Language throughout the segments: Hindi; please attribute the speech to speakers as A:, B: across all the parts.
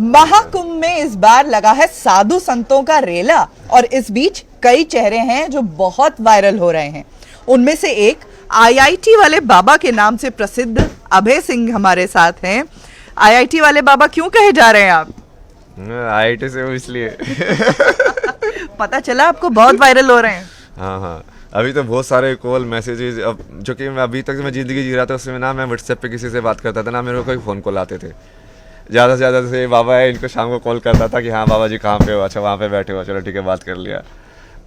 A: महाकुंभ में इस बार लगा है साधु संतों का रेला और इस बीच कई चेहरे हैं जो बहुत वायरल हो रहे हैं। उनमें से एक आईआईटी वाले बाबा के नाम से प्रसिद्ध अभय सिंह हमारे साथ हैं। आईआईटी वाले बाबा क्यों कहे जा रहे हैं आप?
B: आईआईटी से हूँ इसलिए।
A: पता चला आपको बहुत वायरल हो रहे हैं।
B: हाँ हाँ, अभी तो बहुत सारे कॉल मैसेजेस, अब जो कि मैं अभी तक मैं ज़िंदगी जी रहा था उसमें ना मैं व्हाट्सएप पे किसी से बात करता था ना मेरे को कोई फ़ोन कॉल आते थे। ज़्यादा से ज़्यादा से बाबा है इनको शाम को कॉल करता था कि हाँ बाबा जी कहाँ पे हो, अच्छा वहाँ पे बैठे हो, चलो ठीक है बात कर लिया।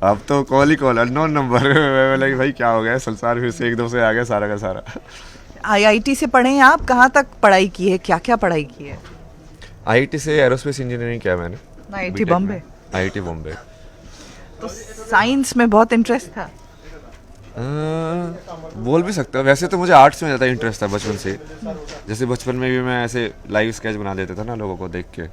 B: अब तो कॉल ही कॉल, अननोन नंबर। मैं बोला कि भाई क्या हो गया, संसार फिर से एकदम से आ गया सारा का सारा।
A: आईआईटी से पढ़े हैं आप? कहाँ तक पढ़ाई की है, क्या क्या पढ़ाई की है?
B: आईआईटी से एरोस्पेस इंजीनियरिंग किया मैंने।
A: आईआईटी बॉम्बे?
B: आईआईटी बॉम्बे।
A: तो साइंस में बहुत इंटरेस्ट था?
B: बोल भी सकते हो, वैसे तो मुझे आर्ट्स में ज़्यादा इंटरेस्ट था बचपन से। जैसे बचपन में भी मैं ऐसे लाइव स्केच बना देता था ना लोगों को देख के,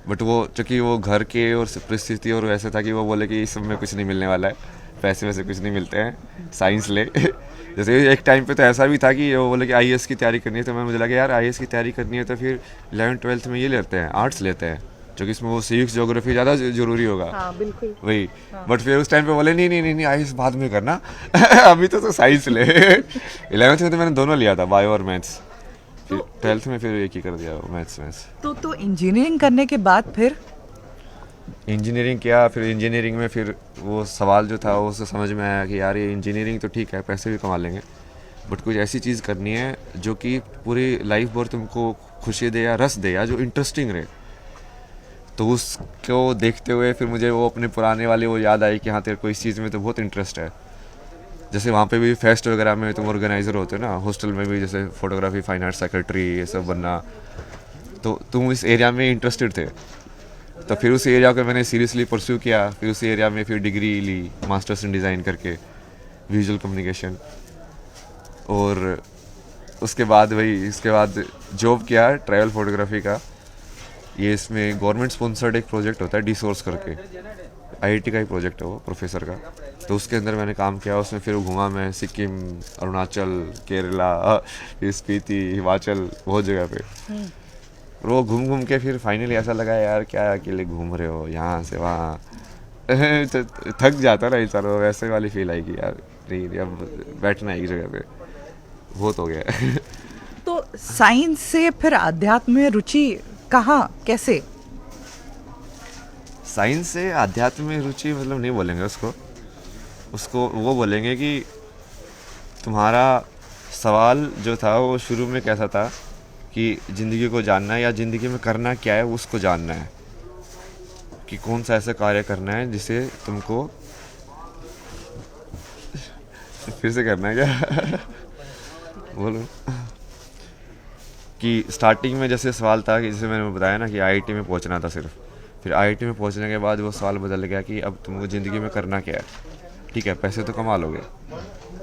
B: बट वो चूँकि वो घर के और परिस्थिति और वैसे था कि वो बोले कि इस सब में कुछ नहीं मिलने वाला है, पैसे वैसे कुछ नहीं मिलते हैं, साइंस ले। जैसे एक टाइम पे तो ऐसा भी था कि वो बोले कि आईएएस की तैयारी करनी है, तो मैं मुझे लगा यार आईएएस की तैयारी करनी है तो फिर 11th-12th में ये लेते हैं, आर्ट्स लेते हैं, जो कि इसमें वो सिविक्स ज्योग्राफी ज़्यादा जरूरी होगा।
A: हाँ, बिल्कुल
B: वही। बट फिर उस टाइम पे बोले नहीं नहीं नहीं नहीं आईएएस बाद में करना। अभी तो साइंस ले। 11th में तो मैंने दोनों लिया था, बायो और मैथ्स। फिर 12th में फिर एक ही कर दिया, मैथ्स।
A: तो इंजीनियरिंग करने के बाद फिर
B: इंजीनियरिंग किया, फिर इंजीनियरिंग में फिर वो सवाल जो था वो उससे समझ में आया कि यार ये इंजीनियरिंग तो ठीक है, पैसे भी कमा लेंगे, बट कुछ ऐसी चीज़ करनी है जो कि पूरी लाइफ भर तुमको खुशी दे या रस दे या जो इंटरेस्टिंग रहे। तो उसको देखते हुए फिर मुझे वो अपने पुराने वाले वो याद आई कि हाँ तेरे को इस चीज़ में तो बहुत इंटरेस्ट है। जैसे वहाँ पे भी फेस्ट वगैरह में तुम ऑर्गेनाइज़र होते हो ना, हॉस्टल में भी जैसे फोटोग्राफी, फाइन आर्ट सेक्रेटरी, ये सब बनना, तो तुम इस एरिया में इंटरेस्टेड थे। तो फिर उस एरिया को मैंने सीरियसली परस्यू किया, फिर उस एरिया में फिर डिग्री ली मास्टर्स इन डिज़ाइन करके, विजुअल कम्युनिकेशन। और उसके बाद इसके बाद जॉब किया ट्रैवल फोटोग्राफी का। ये इसमें गवर्नमेंट स्पॉन्सर्ड एक प्रोजेक्ट होता है डी सोर्स करके, आईआईटी का ही प्रोजेक्ट है वो, प्रोफेसर का। तो उसके अंदर मैंने काम किया, उसमें फिर घूमा मैं सिक्किम, अरुणाचल, केरला, स्पीति, हिमाचल, बहुत जगह पे। वो घूम घूम के फिर फाइनली ऐसा लगा यार क्या अकेले घूम रहे हो यहाँ से वहाँ। तो थक जाता ना इंसान, वैसे वाली फील आएगी यार, नहीं अब बैठना एक जगह पे बहुत हो गया।
A: तो साइंस से फिर अध्यात्म में रुचि कहाँ, कैसे?
B: साइंस से अध्यात्म में रुचि मतलब नहीं बोलेंगे उसको वो बोलेंगे कि तुम्हारा सवाल जो था वो शुरू में कैसा था कि ज़िंदगी को जानना है या ज़िंदगी में करना क्या है उसको जानना है, कि कौन सा ऐसा कार्य करना है जिसे तुमको फिर से करना है क्या? बोलो। कि स्टार्टिंग में जैसे सवाल था कि जैसे मैंने बताया ना कि आईआईटी में पहुंचना था सिर्फ, फिर आईआईटी में पहुंचने के बाद वो सवाल बदल गया कि अब तुमको ज़िंदगी में करना क्या है। ठीक है पैसे तो कमा लोगे,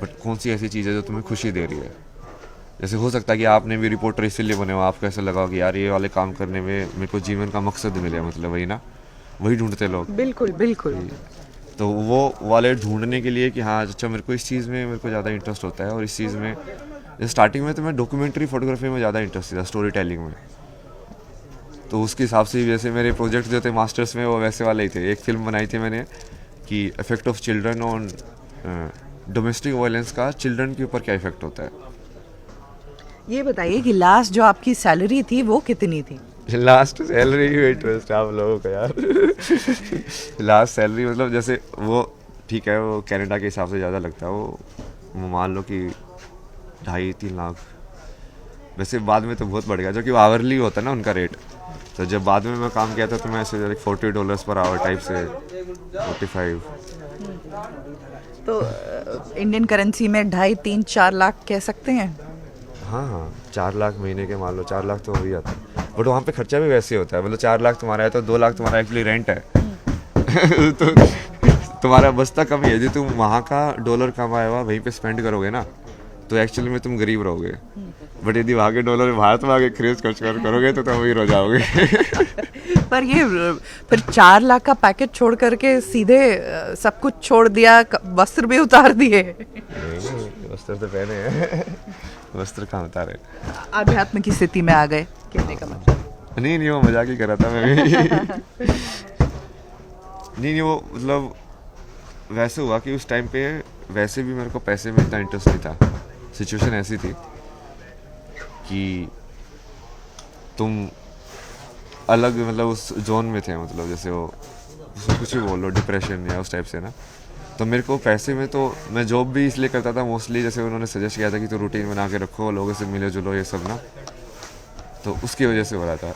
B: बट कौन सी ऐसी चीज़ है जो तुम्हें खुशी दे रही है। जैसे हो सकता है कि आपने भी रिपोर्टर इसीलिए बने हो, आपको ऐसा लगा कि यार ये वाले काम करने में मेरे को जीवन का मकसद मिले, मतलब वही ना, वही ढूंढते लोग।
A: बिल्कुल बिल्कुल।
B: तो वो वाले ढूंढने के लिए कि हाँ अच्छा मेरे को इस चीज़ में मेरे को ज़्यादा इंटरेस्ट होता है, और इस चीज़ में स्टार्टिंग में तो मैं डॉक्यूमेंट्री फोटोग्राफी में ज़्यादा इंटरेस्ट था, स्टोरी टेलिंग में। तो उसके हिसाब से जैसे मेरे प्रोजेक्ट जो थे मास्टर्स में वो वैसे वाले ही थे। एक फिल्म बनाई थी मैंने कि effect of children on domestic violence का चिल्ड्रन के ऊपर क्या इफेक्ट होता है।
A: ये बताइए कि लास्ट जो आपकी सैलरी थी वो कितनी थी?
B: लास्ट सैलरी ही इंटरेस्ट है आप लोगों का यार। लास्ट सैलरी मतलब जैसे वो ठीक है वो कनाडा के हिसाब से ज़्यादा लगता है, वो मान लो कि 2.5-3 लाख। वैसे बाद में तो बहुत बढ़ गया, जो कि आवरली होता है ना उनका रेट। तो जब बाद में मैं काम किया था तो मैं ऐसे $40 पर आवर टाइप से 45।
A: तो इंडियन करेंसी में 2.5-3-4 लाख कह सकते हैं।
B: हाँ 4 लाख महीने के मान लो, 4 लाख तो हो ही जाता है। बट वहाँ पे खर्चा भी वैसे होता है, मतलब 4 लाख तुम्हारा है तो 2 लाख तुम्हारा एक्चुअली रेंट है। तो तुम्हारा बचता कम ही है, जो तुम वहाँ का डॉलर कमाया हुआ वहीं पे स्पेंड करोगे ना, तो एक्चुअली में तुम गरीब रहोगे। बट यदि वहाँ के डॉलर भारत में आके खर्च करोगे तो तुम वही रह जाओगे।
A: पर ये फिर 4 लाख का पैकेज छोड़ करके सीधे सब कुछ छोड़ दिया, वस्त्र भी उतार दिए?
B: वस्त्र तो पहने हैं। वस्त्र कहाँ उतारे?
A: आध्यात्म की स्थिति में आ गए कहने का मतलब।
B: नहीं वो मजाक ही कर रहा था मैं भी। नहीं वो मतलब वैसे हुआ कि उस टाइम पे वैसे भी मेरे को पैसे में इतना इंटरेस्ट नहीं था। सिचुएशन ऐसी थी कि तुम अलग मतलब उस जोन में थे, मतलब जैसे वो उसको कुछ भी बोल लो, डिप्रेशन या उस टाइप से ना। तो मेरे को पैसे में तो मैं जॉब भी इसलिए करता था मोस्टली, जैसे उन्होंने सजेस्ट किया था कि तो रूटीन बना के रखो, लोगों से मिलो जुलो ये सब ना, तो उसकी वजह से हो रहा था।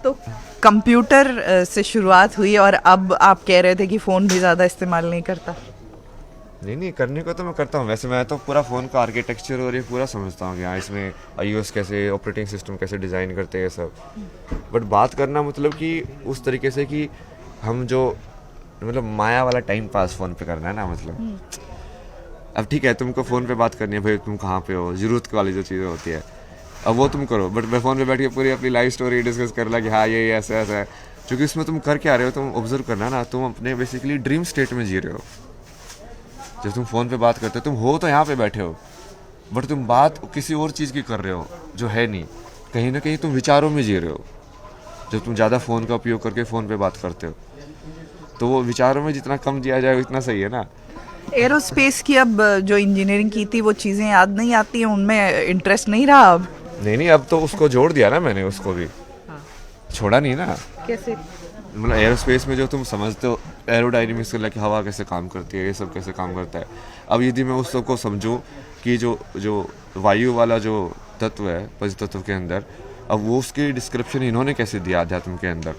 A: तो कंप्यूटर से शुरुआत हुई और अब आप कह रहे थे कि फ़ोन भी ज़्यादा इस्तेमाल नहीं करता।
B: नहीं करने को तो मैं करता हूँ, वैसे मैं तो पूरा फ़ोन का आर्किटेक्चर और ये पूरा समझता हूँ कि हाँ इसमें iOS कैसे, ऑपरेटिंग सिस्टम कैसे डिज़ाइन करते हैं ये सब। बट बात करना मतलब कि उस तरीके से कि हम जो मतलब माया वाला टाइम पास फ़ोन पे करना है ना, मतलब अब ठीक है तुमको फ़ोन पे बात करनी है, भाई तुम कहाँ पे हो, ज़रूरत वाली जो चीज़ें होती है अब वो तुम करो। बट मैं फ़ोन पे बैठ के पूरी अपनी लाइफ स्टोरी डिस्कस कर ला कि हाँ ये ऐसा ऐसा है, क्योंकि उसमें तुम कर क्या रहे हो, तुम ऑब्जर्व करना ना, तुम अपने बेसिकली ड्रीम स्टेट में जी रहे हो। जब तुम फ़ोन पे बात करते हो तुम हो तो यहाँ पे बैठे हो, बट तुम बात किसी और चीज़ की कर रहे हो जो है नहीं, कहीं ना कहीं तुम विचारों में जी रहे हो। जब तुम ज़्यादा फ़ोन का उपयोग करके फ़ोन पे बात करते हो तो वो विचारों में जितना कम दिया जाए उतना सही है ना।
A: एरोस्पेस की अब जो इंजीनियरिंग की थी वो चीज़ें याद नहीं आती हैं, उनमें इंटरेस्ट नहीं रहा अब?
B: नहीं अब तो उसको जोड़ दिया ना मैंने, उसको भी छोड़ा नहीं ना।
A: कैसे?
B: मतलब एरोस्पेस में जो तुम समझते हो एरोडायनेमिक्स से लेके हवा कैसे काम करती है, ये सब कैसे काम करता है, अब यदि मैं उस सबको समझूं कि जो वायु वाला जो तत्व है पंचतत्व के अंदर, अब वो उसकी डिस्क्रिप्शन इन्होंने कैसे दिया अध्यात्म के अंदर,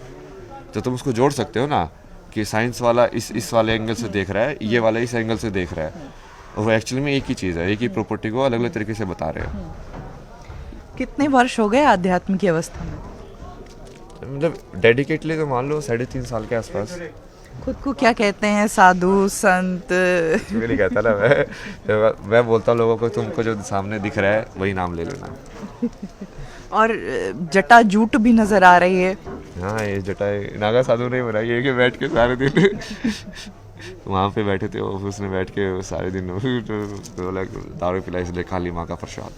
B: तो तुम उसको जोड़ सकते हो ना कि साइंस वाला इस वाले एंगल से देख रहा है, ये वाला इस एंगल से देख रहा है, और वो एक्चुअली में एक ही चीज़ है, एक ही प्रॉपर्टी को अलग अलग तरीके से बता रहे हैं।
A: कितने वर्ष हो गए आध्यात्म की अवस्था में?
B: मतलब डेडिकेटली तो मान लो 3.5 साल के आसपास।
A: खुद को क्या कहते हैं, साधु संत?
B: मैं नहीं कहता ना, मैं बोलता हूँ लोगों को तुमको जो सामने दिख रहा है वही नाम ले लेना।
A: और जटा जूट भी नजर आ रही है।
B: हाँ ये जटा नागा साधु नहीं बनाई, ये कि बैठ के सारे दिन वहाँ पे बैठे थे ऑफिस में बैठ के सारे दिन दारू पिलाई, इसलिए काली माँ का प्रसाद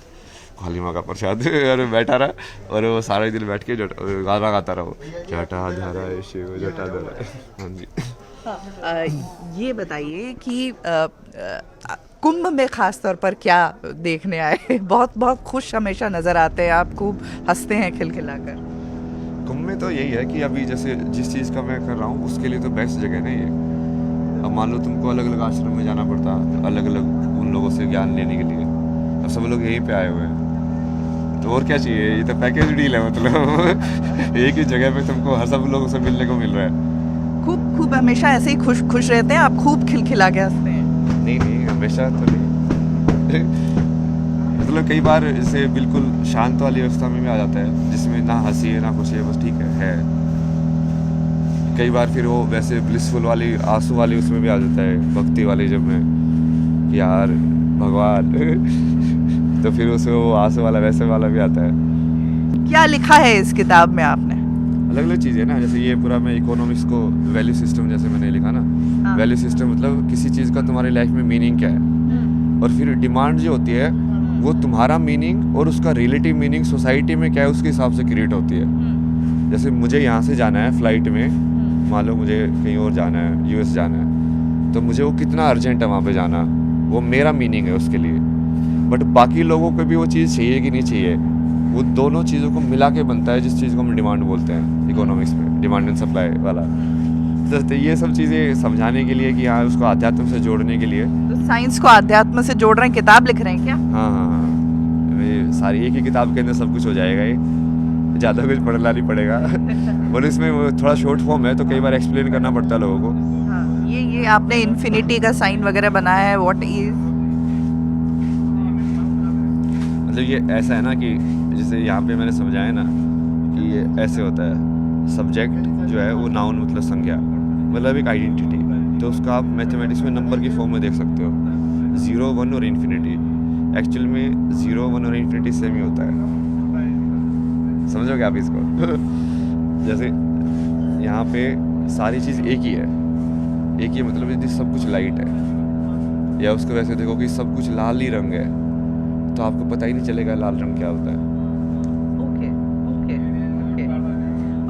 B: और बैठा रहा और वो सारे दिन बैठ के गाना गाता रहो, जटा धारा शिव जटा धारा। हाँ जी।
A: ये बताइए कि कुंभ में खास तौर पर क्या देखने आए? बहुत बहुत खुश हमेशा नजर आते हैं आप, खूब हंसते हैं खिलखिलाकर।
B: कुंभ में तो यही है कि अभी जैसे जिस चीज़ का मैं कर रहा हूँ उसके लिए तो बेस्ट जगह नहीं है। अब मान लो तुमको अलग अलग आश्रम में जाना पड़ता, अलग अलग उन लोगों से ज्ञान लेने के लिए, अब सब लोग यहीं पे आए हुए हैं, तो और क्या चाहिए, ये तो पैकेज डील है, मतलब एक ही जगह पे तुमको हर सब लोगों से मिलने को मिल रहा है।
A: खूब हमेशा ऐसे ही खुश रहते हैं आप, खूब खिलखिला के हंसते हैं?
B: नहीं हमेशा तो नहीं मतलब कई बार जैसे बिल्कुल शांत वाली अवस्था में भी आ जाता है जिसमें ना हंसी है ना खुशी है, बस ठीक है। कई बार फिर वो वैसे ब्लिसफुल वाली आंसू वाली उसमें भी आ जाता है, भक्ति वाली, जब मैं कि यार भगवान तो फिर उसमें वो आंसू वाला वैसे वाला भी आता है।
A: क्या लिखा है इस किताब में आपने?
B: अलग अलग चीज़ें ना, जैसे ये पूरा मैं इकोनॉमिक्स को वैल्यू सिस्टम जैसे मैंने लिखा ना, वैल्यू सिस्टम मतलब किसी चीज़ का तुम्हारी लाइफ में मीनिंग क्या है, और फिर डिमांड जो होती है वो तुम्हारा मीनिंग और उसका रिलेटिव मीनिंग सोसाइटी में क्या है उसके हिसाब से क्रिएट होती है। जैसे मुझे यहाँ से जाना है फ्लाइट में, मान लो मुझे कहीं और जाना है, यूएस जाना है, तो मुझे वो कितना अर्जेंट है वहाँ पे जाना, वो मेरा मीनिंग है उसके लिए। बट बाकी लोगों को भी वो चीज़ चाहिए कि नहीं चाहिए, वो दोनों चीज़ों को मिला के बनता है जिस चीज़ को हम डिमांड बोलते हैं इकोनॉमिक्स में, डिमांड एंड सप्लाई वाला। तो ये सब चीज़ें समझाने के लिए कि हाँ उसको अध्यात्म से जोड़ने के लिए।
A: तो साइंस को अध्यात्म से जोड़ रहे हैं, किताब लिख रहे हैं क्या?
B: हाँ ये सारी एक ही किताब के अंदर सब कुछ हो जाएगा, ये ज़्यादा कुछ पढ़ना नहीं पड़ेगा। और इसमें वो थोड़ा शॉर्ट फॉर्म है तो कई बार एक्सप्लेन करना पड़ता है लोगों को।
A: हाँ, ये आपने इन्फिनिटी का साइन वगैरह बनाया है, व्हाट इज?
B: मतलब ये ऐसा है ना कि जैसे यहाँ पे मैंने समझाया ना कि ये ऐसे होता है, सब्जेक्ट जो है वो नाउन मतलब संज्ञा, मतलब एक आइडेंटिटी, तो उसका आप मैथमेटिक्स में नंबर की फॉर्म में देख सकते हो, 0 1 और इन्फिनिटी। एक्चुअल में 0 1 और इन्फिनिटी सेम ही होता है, समझोगे आप इसको? जैसे यहाँ पे सारी चीज़ एक ही है, एक ही मतलब यदि सब कुछ लाइट है, या उसको वैसे देखो कि सब कुछ लाल ही रंग है, तो आपको पता ही नहीं चलेगा लाल रंग क्या होता है।
A: ओके।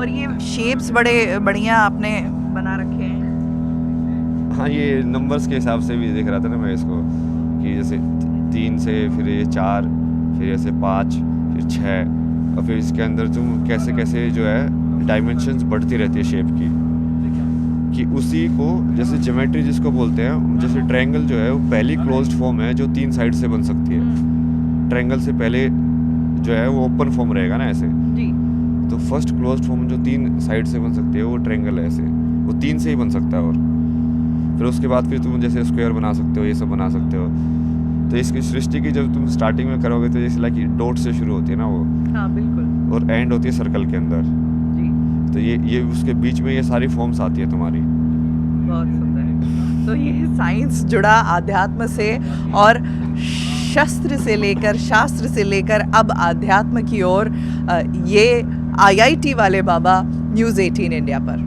A: और ये शेप्स बड़े बढ़िया आपने बना रखे हैं।
B: हाँ, ये नंबर्स के हिसाब से भी देख रहा था ना मैं इसको, कि जैसे 3 से फिर ये 4, फिर ऐसे 5, फिर 6, और फिर इसके अंदर तुम कैसे कैसे जो है डायमेंशंस बढ़ती रहती है शेप की, कि उसी को जैसे ज्योमेट्री जिसको बोलते हैं, जैसे ट्रायंगल जो है वो पहली क्लोज्ड फॉर्म है जो 3 साइड से बन सकती है। ट्रायंगल से पहले जो है वो ओपन फॉर्म रहेगा ना ऐसे,
A: जी।
B: तो फर्स्ट क्लोज्ड फॉर्म जो 3 साइड से बन सकती है वो ट्रायंगल है ऐसे, वो 3 से ही बन सकता है। और फिर उसके बाद फिर तुम जैसे स्क्वायर बना सकते हो, ये सब बना सकते हो। तो इसकी सृष्टि की जब तुम स्टार्टिंग में करोगे तो जैसे लाइक डॉट से शुरू होती है ना वो,
A: हाँ बिल्कुल
B: और एंड होती है सर्कल के अंदर।
A: जी,
B: तो ये उसके बीच में ये सारी फॉर्म्स आती है तुम्हारी।
A: बहुत सुंदर। तो ये साइंस जुड़ा आध्यात्म से, और शस्त्र से लेकर शास्त्र से लेकर अब आध्यात्म की ओर, ये आईआईटी वाले बाबा न्यूज़ 18 इंडिया पर।